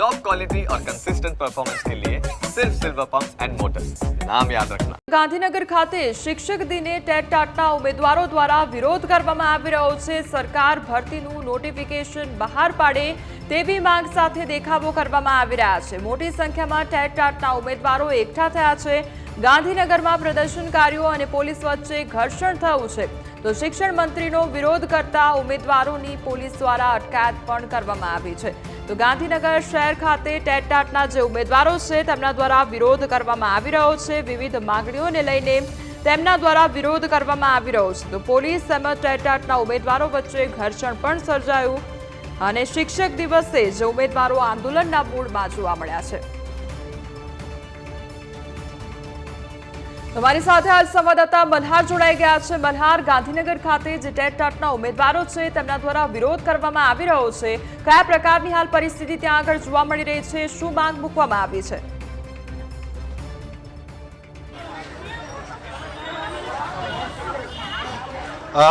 Top quality और consistent performance के लिए सिर्फ सिल्वर पंप्स एंड मोटर्स, नाम याद रखना। ગાંધીનગર ખાતે શિક્ષક દિને ટેટ ટાટના ઉમેદવારો દ્વારા વિરોધ કરવામાં આવી રહ્યો છે। સરકાર ભરતીનું નોટિફિકેશન બહાર પાડે તેવી માંગ સાથે દેખાવો કરવામાં આવી રહ્યા છે। મોટી સંખ્યામાં ટેટ ટાટના ઉમેદવારો એકઠા થયા છે। ગાંધીનગરમાં પ્રદર્શનકારીઓ અને પોલીસ વચ્ચે ઘર્ષણ થયું છે તો શિક્ષણ મંત્રીનો વિરોધ કરતા ઉમેદવારોની પોલીસ દ્વારા અટકાયત પણ કરવામાં આવી છે। તો ગાંધીનગર શહેર ખાતે ટેટ ટાટના જે ઉમેદવારો છે તેમના દ્વારા વિરોધ કરવામાં આવી રહ્યો છે। વિવિધ માંગણીઓને લઈને તેમના દ્વારા વિરોધ કરવામાં આવી રહ્યો છે। તો પોલીસ તેમજ ટેટ ટાટના ઉમેદવારો વચ્ચે ઘર્ષણ પણ સર્જાયું અને શિક્ષક દિવસે જે ઉમેદવારો આંદોલનના મૂડમાં જોવા મળ્યા છે। हमारी साथ हाल संवाददाता मल्हार जोड़ाई गया है। मल्हार, गांधीनगर खाते जे टेट ટાટના ઉમેદવારો છે તેમના દ્વારા વિરોધ કરવામાં આવી રહ્યો છે, કયા પ્રકારની હાલ પરિસ્થિતિ ત્યાં આગળ જોવા મળી રહી છે, શું માંગ મૂકવામાં આવી છે?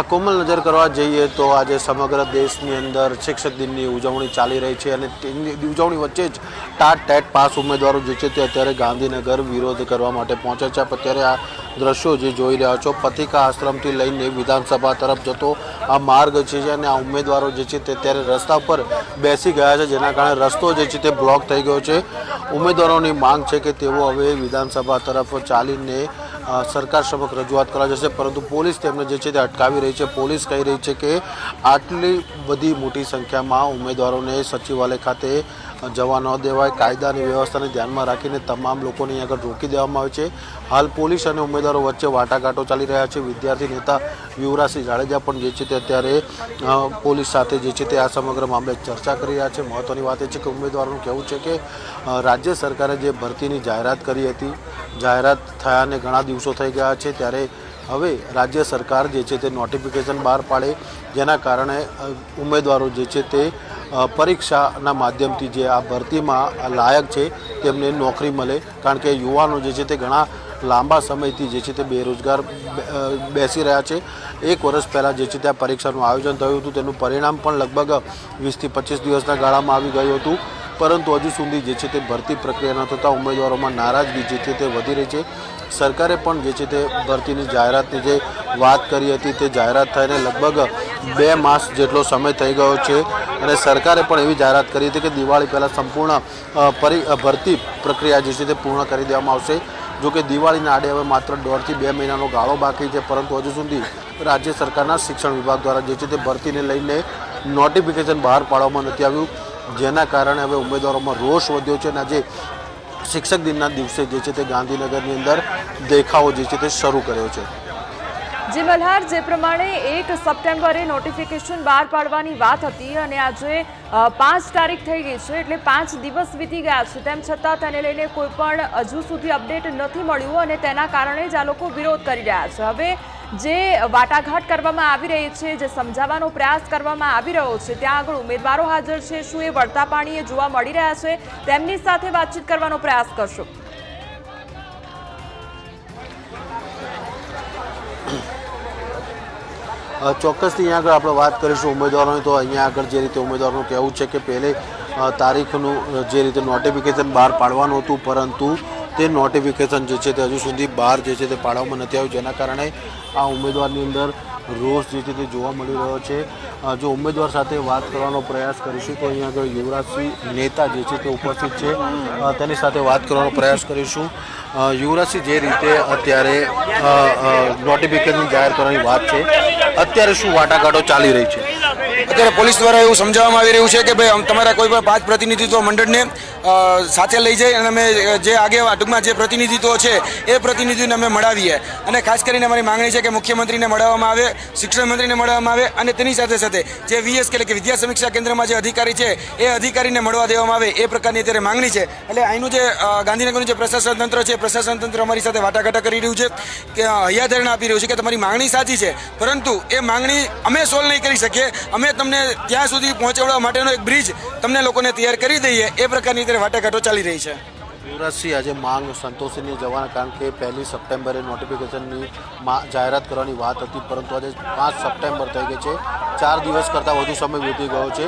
કોમલ નજર કરવા જઈએ તો આજે સમગ્ર દેશની અંદર શિક્ષક દિનની ઉજવણી ચાલી રહી છે અને તેની ઉજવણી વચ્ચે જ ટેટ પાસ ઉમેદવારો જે છે તે અત્યારે ગાંધીનગર વિરોધ કરવા માટે પહોંચ્યા છે। અત્યારે આ દ્રશ્યો જે જોઈ રહ્યા છો, પથિકા આશ્રમથી લઈને વિધાનસભા તરફ જતો આ માર્ગ છે અને આ ઉમેદવારો જે છે તે અત્યારે રસ્તા પર બેસી ગયા છે, જેના કારણે રસ્તો જે છે તે બ્લોક થઈ ગયો છે। ઉમેદવારોની માંગ છે કે તેઓ હવે વિધાનસભા તરફ ચાલીને સરકાર સમક્ષ રજૂઆત કરવા જશે, પરંતુ પોલીસ તેમને જે છે તે અટકાવી રહી છે। પોલીસ કહી રહી છે કે આટલી બધી મોટી સંખ્યામાં ઉમેદવારોને સચિવાલય ખાતે જવા ન દેવાય, કાયદાની વ્યવસ્થાને ધ્યાનમાં રાખીને તમામ લોકોને અહીં આગળ રોકી દેવામાં આવે છે। હાલ પોલીસ અને ઉમેદવારો વચ્ચે વાટાઘાટો ચાલી રહ્યા છે। વિદ્યાર્થી નેતા યુવરાજસિંહ જાડેજા પણ જે છે તે અત્યારે પોલીસ સાથે જે છે તે આ સમગ્ર મામલે ચર્ચા કરી રહ્યા છે। મહત્વની વાત એ છે કે ઉમેદવારોનું કહેવું છે કે રાજ્ય સરકારે જે ભરતીની જાહેરાત કરી હતી, જાહેરાત થયાને ઘણા દિવસો થઈ ગયા છે, ત્યારે હવે રાજ્ય સરકાર જે છે તે નોટિફિકેશન બહાર પાડે, જેના કારણે ઉમેદવારો જે છે તે પરીક્ષાના માધ્યમથી જે આ ભરતીમાં લાયક છે તેમને નોકરી મળે। કારણ કે યુવાનો જે છે તે ઘણા લાંબા સમયથી જે છે તે બેરોજગાર બેસી રહ્યા છે। એક વર્ષ પહેલાં જે છે તે આ પરીક્ષાનું આયોજન થયું હતું, તેનું પરિણામ પણ લગભગ 20 થી 25 દિવસના ગાળામાં આવી ગયું હતું, પરંતુ હજુ સુધી જે છે તે ભરતી પ્રક્રિયા ન થતાં ઉમેદવારોમાં નારાજગી જે છે તે વધી રહી છે। સરકારે પણ જે છે તે ભરતીની જાહેરાતની જે વાત કરી હતી તે જાહેરાત થઈને લગભગ 2 માસ જેટલો સમય થઈ ગયો છે અને સરકારે પણ એવી જાહેરાત કરી હતી કે દિવાળી પહેલાં સંપૂર્ણ ભરતી પ્રક્રિયા જે છે તે પૂર્ણ કરી દેવામાં આવશે। જો કે દિવાળીના આડે હવે માત્ર 1.5 થી 2 મહિનાનો ગાળો બાકી છે, પરંતુ હજુ સુધી રાજ્ય સરકારના શિક્ષણ વિભાગ દ્વારા જે છે તે ભરતીને લઈને નોટિફિકેશન બહાર પાડવામાં નથી આવ્યું, જેના કારણે હવે ઉમેદવારોમાં રોષ વધ્યો છે અને આજે શિક્ષક દિનના દિવસે જે છે તે ગાંધીનગરની અંદર દેખાવો જે છે તે શરૂ કર્યો છે। જી મલ્હાર, જે પ્રમાણે 1 સપ્ટેમ્બરે નોટિફિકેશન બહાર પાડવાની વાત હતી અને આજે 5 તારીખ થઈ ગઈ છે, એટલે 5 દિવસ વીતી ગયા છે, તેમ છતાં તેને લઈને કોઈ પણ હજુ સુધી અપડેટ નથી મળ્યું અને તેના કારણે જ આ લોકો વિરોધ કરી રહ્યા છે। હવે જે વાટાઘાટ કરવામાં આવી રહી છે, જે સમજાવવાનો પ્રયાસ કરવામાં આવી રહ્યો છે, ત્યાં આગળ ઉમેદવારો હાજર છે, શું એ વળતા પાણીએ જોવા મળી રહ્યા છે? તેમની સાથે વાતચીત કરવાનો પ્રયાસ કરશો? ચોક્કસથી અહીંયા આગળ આપણે વાત કરીશું ઉમેદવારોની, તો અહીંયા આગળ જે રીતે ઉમેદવારોનું કહેવું છે કે પહેલી તારીખનું જે રીતે નોટિફિકેશન બહાર પાડવાનું હતું, પરંતુ તે નોટિફિકેશન જે છે તે હજુ સુધી બહાર જે છે તે પાડવામાં નથી આવ્યું, જેના કારણે આ ઉમેદવારની અંદર રોષ જે છે તે જોવા મળી રહ્યો છે। જો ઉમેદવાર સાથે વાત કરવાનો પ્રયાસ કરીશું તો અહીંયા આગળ યુવરાજસિંહ નેતા જે છે તે ઉપસ્થિત છે, તેની સાથે વાત કરવાનો પ્રયાસ કરીશું। યુવરાજસિંહ, જે રીતે અત્યારે નોટિફિકેશન જાહેર કરવાની વાત છે, અત્યારે શું વાટાઘાટો ચાલી રહી છે? અત્યારે પોલીસ દ્વારા એવું સમજાવવામાં આવી રહ્યું છે કે ભાઈ તમારા કોઈ પણ 5 પ્રતિનિધિત્વ મંડળને સાથે લઈ જઈ અને અમે જે ટૂંકમાં જે પ્રતિનિધિત્વ છે એ પ્રતિનિધિને અમે મળાવીએ, અને ખાસ કરીને અમારી માંગણી છે કે મુખ્યમંત્રીને મળવામાં આવે, શિક્ષણ મંત્રીને મળવામાં આવે અને તેની સાથે સાથે જે VS એટલે કે વિદ્યા સમીક્ષા કેન્દ્રમાં જે અધિકારી છે એ અધિકારીને મળવા દેવામાં આવે, એ પ્રકારની અત્યારે માંગણી છે। એટલે અહીંનું જે ગાંધીનગરનું જે પ્રશાસન તંત્ર છે, પ્રશાસન તંત્ર અમારી સાથે વાટાઘાટા કરી રહ્યું છે, કે હૈયાધારણા આપી રહ્યું છે કે તમારી માંગણી સાચી છે, પરંતુ એ માંગણી અમે સોલ્વ નહીં કરી શકીએ, અમે તમને ત્યાં સુધી પહોંચાડવા માટેનો એક બ્રિજ તમને લોકોને તૈયાર કરી દઈએ, એ પ્રકારની અત્યારે વાટાઘાટો ચાલી રહી છે। યુવરાજસિંહ, આજે માંગ સંતોષી નહીં જવાના કારણ કે 1 સપ્ટેમ્બરે નોટિફિકેશનની જાહેરાત કરવાની વાત હતી, પરંતુ આજે 5 સપ્ટેમ્બર થઈ ગઈ છે. 4 દિવસ કરતાં વધુ સમય વીતી ગયો છે.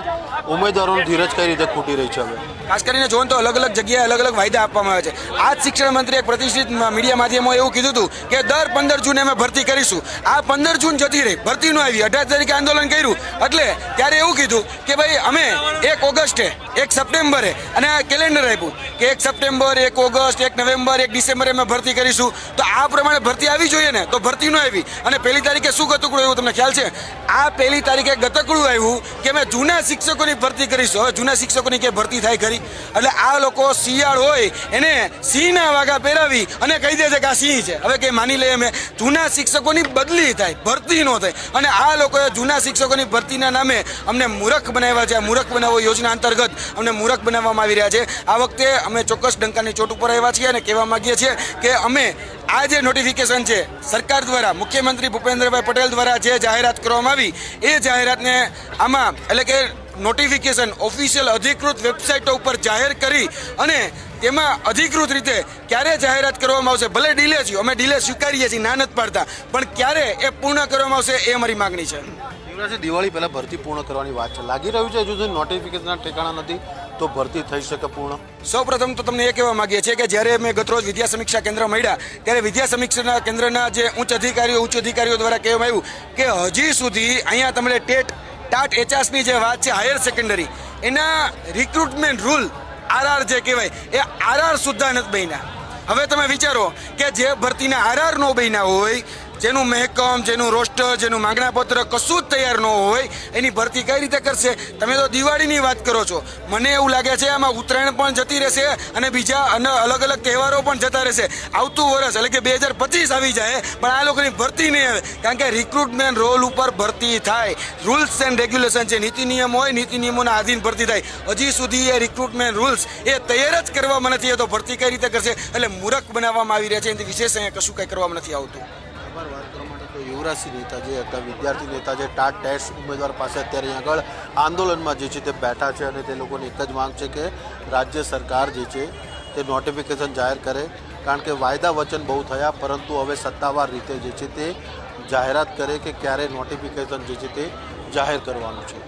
ઉમેદવારોની ધીરજ કઈ રીતે ખૂટી રહી છે? હવે ખાસ કરીને જોઈને તો અલગ અલગ જગ્યાએ અલગ અલગ વાયદા આપવામાં આવે છે. આજ શિક્ષણ મંત્રી એક પ્રતિષ્ઠિત મીડિયા માધ્યમોએ એવું કીધું હતું કે દર 15 જૂને અમે ભરતી કરીશું. આ 15 જૂન જતી રહી, ભરતી ન આવી. 18 તારીખે આંદોલન કર્યું એટલે ત્યારે એવું કીધું કે ભાઈ અમે 1 ઓગસ્ટે 1 સપ્ટેમ્બરે અને આ કેલેન્ડર આપ્યું કે 1 સપ્ટેમ્બર 1 ઓગસ્ટ 1 નવેમ્બર 1 ડિસેમ્બરે અમે ભરતી કરીશું. તો આ પ્રમાણે ભરતી આવી જોઈએ ને, તો ભરતી ન આવી. અને 1 તારીખે શું ગતકડું આવ્યું તમને ખ્યાલ છે? આ 1 તારીખે ગતકડું આવ્યું કે અમે જૂના શિક્ષકોની ભરતી કરીશું. હવે જૂના શિક્ષકોની કે ભરતી થાય ખરી? એટલે આ લોકો શિયાળ હોય એને સિંહના વાઘા પહેરાવી અને કહી દે છે કે આ સિંહ છે. હવે કે માની લઈએ અમે જૂના શિક્ષકોની બદલી થાય, ભરતી ન થાય. અને આ લોકોએ જૂના શિક્ષકોની ભરતીના નામે અમને મૂર્ખ બનાવ્યા છે. મૂર્ખ બનાવો યોજના અંતર્ગત અમને મૂર્ખ બનાવવામાં આવી રહ્યા છે. આ વખતે અમે ચોક્કસ ડંકાની ચોટ ઉપર આવ્યા છીએ અને કહેવા માંગીએ છીએ કે અમે આ જે નોટિફિકેશન છે સરકાર દ્વારા, મુખ્યમંત્રી ભૂપેન્દ્રભાઈ પટેલ દ્વારા જે જાહેરાત કરવામાં આવી એ જાહેરાતને આમાં એટલે કે નોટિફિકેશન ઓફિશિયલ અધિકૃત વેબસાઇટો ઉપર જાહેર કરી અને તેમાં અધિકૃત રીતે ક્યારે જાહેરાત કરવામાં આવશે, ભલે ડીલે છે, અમે ડીલે સ્વીકારીએ છીએ, ના નથી પાડતા, પણ ક્યારે એ પૂર્ણ કરવામાં આવશે એ અમારી માગણી છે. યુવરાજસિંહ, દિવાળી પહેલાં ભરતી પૂર્ણ કરવાની વાત છે. લાગી રહ્યું છે હજુ સુધી નોટિફિકેશનના ઠેકાણા નથી તો ભરતી થઈ શકે પૂર્ણ? સૌપ્રથમ તો તમને એ કહેવા માંગીએ છીએ કે જ્યારે અમે ગતરોજ વિદ્યા સમીક્ષા કેન્દ્ર મળ્યા ત્યારે વિદ્યા સમીક્ષા કેન્દ્રના જે ઉચ્ચ અધિકારીઓ દ્વારા કહેવામાં આવ્યું કે હજી સુધી અહીંયા તમને ટાટ એચઆસની જે વાત છે હાયર સેકન્ડરી એના રિક્રુટમેન્ટ રૂલ આરઆર જે કહેવાય એ આરઆર સુદ્ધા નથી બન્યા. હવે તમે વિચારો કે જે ભરતીના આરઆર નો બન્યા હોય, જેનું મહેકમ, જેનું રોસ્ટર, જેનું માંગણાપત્ર કશું જ તૈયાર ન હોય એની ભરતી કઈ રીતે કરશે? તમે તો દિવાળીની વાત કરો છો. મને એવું લાગે છે આમાં ઉત્તરાયણ પણ જતી રહેશે અને બીજા અલગ અલગ તહેવારો પણ જતા રહેશે. આવતું વર્ષ એટલે કે 2025 આવી જાય પણ આ લોકોની ભરતી નહીં આવે, કારણ કે રિક્રુટમેન્ટ રોલ ઉપર ભરતી થાય. રૂલ્સ એન્ડ રેગ્યુલેશન છે, નીતિ નિયમ હોય, નીતિ નિયમોના આધીન ભરતી થાય. હજી સુધી એ રિક્રુટમેન્ટ રૂલ્સ એ તૈયાર જ કરવામાં નથી, તો ભરતી કઈ રીતે કરશે? એટલે મૂર્ખ બનાવવામાં આવી રહ્યા છે. એનાથી વિશેષ અહીંયા કશું કંઈ કરવામાં નથી આવતું. વાત કરવા માટે તો યુવરાજસિંહ નેતા જે હતા, વિદ્યાર્થી નેતા જે ટાટ ટેટ ઉમેદવાર પાસે અત્યારે અહીં આગળ આંદોલનમાં જે છે તે બેઠા છે અને તે લોકોની એક જ માંગ છે કે રાજ્ય સરકાર જે છે તે નોટિફિકેશન જાહેર કરે, કારણ કે વાયદા વચન બહુ થયા, પરંતુ હવે સત્તાવાર રીતે જે છે તે જાહેરાત કરે કે ક્યારે નોટિફિકેશન જે છે તે જાહેર કરવાનું છે.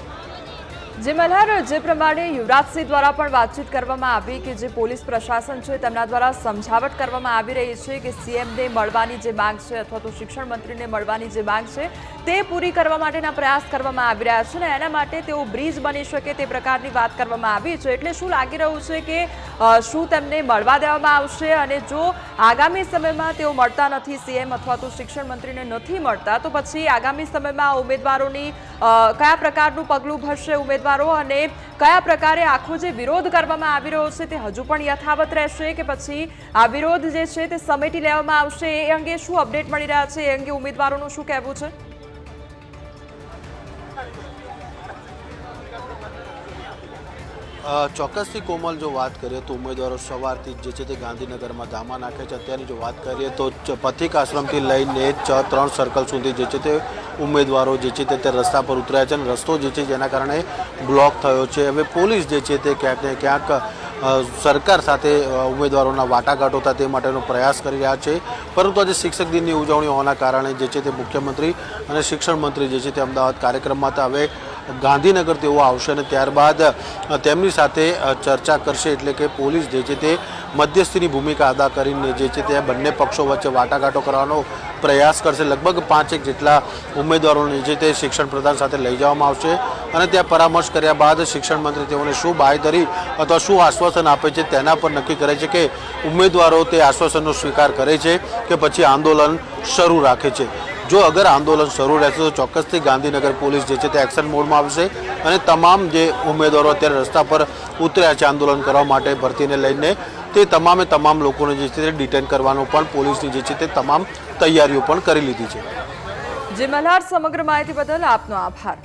જે મલ્હાર, જે પ્રમાણે યુવરાજસિંહ દ્વારા પણ વાતચીત કરવામાં આવી કે જે પોલીસ પ્રશાસન છે તેમના દ્વારા સમજાવટ કરવામાં આવી રહી છે કે સીએમને મળવાની જે માંગ છે અથવા તો શિક્ષણ મંત્રીને મળવાની જે માંગ છે તે પૂરી કરવા માટેના પ્રયાસ કરવામાં આવી રહ્યા છે અને એના માટે તેઓ બ્રિજ બની શકે તે પ્રકારની વાત કરવામાં આવી છે. એટલે શું લાગી રહ્યું છે કે શું તેમને મળવા દેવામાં આવશે? અને જો આગામી સમયમાં તેઓ મળતા નથી, સીએમ અથવા તો શિક્ષણ મંત્રીને નથી મળતા, તો પછી આગામી સમયમાં ઉમેદવારોની કયા પ્રકારનું પગલું ભરશે ઉમેદવારો અને કયા પ્રકારે આખો જે વિરોધ કરવામાં આવી રહ્યો છે તે હજુ પણ યથાવત રહેશે કે પછી આ વિરોધ જે છે તે સમેટી લેવામાં આવશે? એ અંગે શું અપડેટ મળી રહ્યા છે? એ અંગે ઉમેદવારોનું શું કહેવું છે? ચોક્કસથી કોમલ, જો વાત કરીએ તો ઉમેદવારો સવારથી જે છે તે ગાંધીનગરમાં ધામા નાખે છે. અત્યારની જો વાત કરીએ તો પથિક આશ્રમથી લઈને 3 સર્કલ સુધી જે છે તે ઉમેદવારો જે છે તે રસ્તા પર ઉતર્યા છે અને રસ્તો જે છે જેના કારણે બ્લોક થયો છે. હવે પોલીસ જે છે તે ક્યાંક ને ક્યાંક સરકાર સાથે ઉમેદવારોના વાટાઘાટો થાય તે માટેનો પ્રયાસ કરી રહ્યા છે, પરંતુ આજે શિક્ષક દિનની ઉજવણી હોવાના કારણે જે છે તે મુખ્યમંત્રી અને શિક્ષણ મંત્રી જે છે તે અમદાવાદ કાર્યક્રમમાં હતા. હવે ગાંધીનગર તેઓ આવશે અને ત્યારબાદ તેમની સાથે ચર્ચા કરશે, એટલે કે પોલીસ જે છે તે મધ્યસ્થીની ભૂમિકા અદા કરીને જે છે તે બંને પક્ષો વચ્ચે વાટાઘાટો કરવાનો પ્રયાસ કરશે. લગભગ 5 જેટલા ઉમેદવારોને જે તે શિક્ષણ પ્રધાન સાથે લઈ જવામાં આવશે અને ત્યાં પરામર્શ કર્યા બાદ શિક્ષણ મંત્રી તેઓને શું બાંયધરી અથવા શું આશ્વાસન આપે છે તેના પર નક્કી કરે છે કે ઉમેદવારો તે આશ્વાસનનો સ્વીકાર કરે છે કે પછી આંદોલન શરૂ રાખે છે. જો અગર આંદોલન શરૂ રહેશે તો ચોક્કસથી ગાંધીનગર પોલીસ જે છે તે એક્શન મોડમાં આવશે અને તમામ જે ઉમેદવારો અત્યારે રસ્તા પર ઉતર્યા છે આંદોલન કરવા માટે ભરતીને લઈને, તે તમામ લોકોને જે છે તે ડિટેન કરવાનો પણ પોલીસની જે છે તે તમામ તૈયારીઓ પણ કરી લીધી છે. જે મલ્હાર, સમગ્ર માહિતી બદલ આપનો આભાર.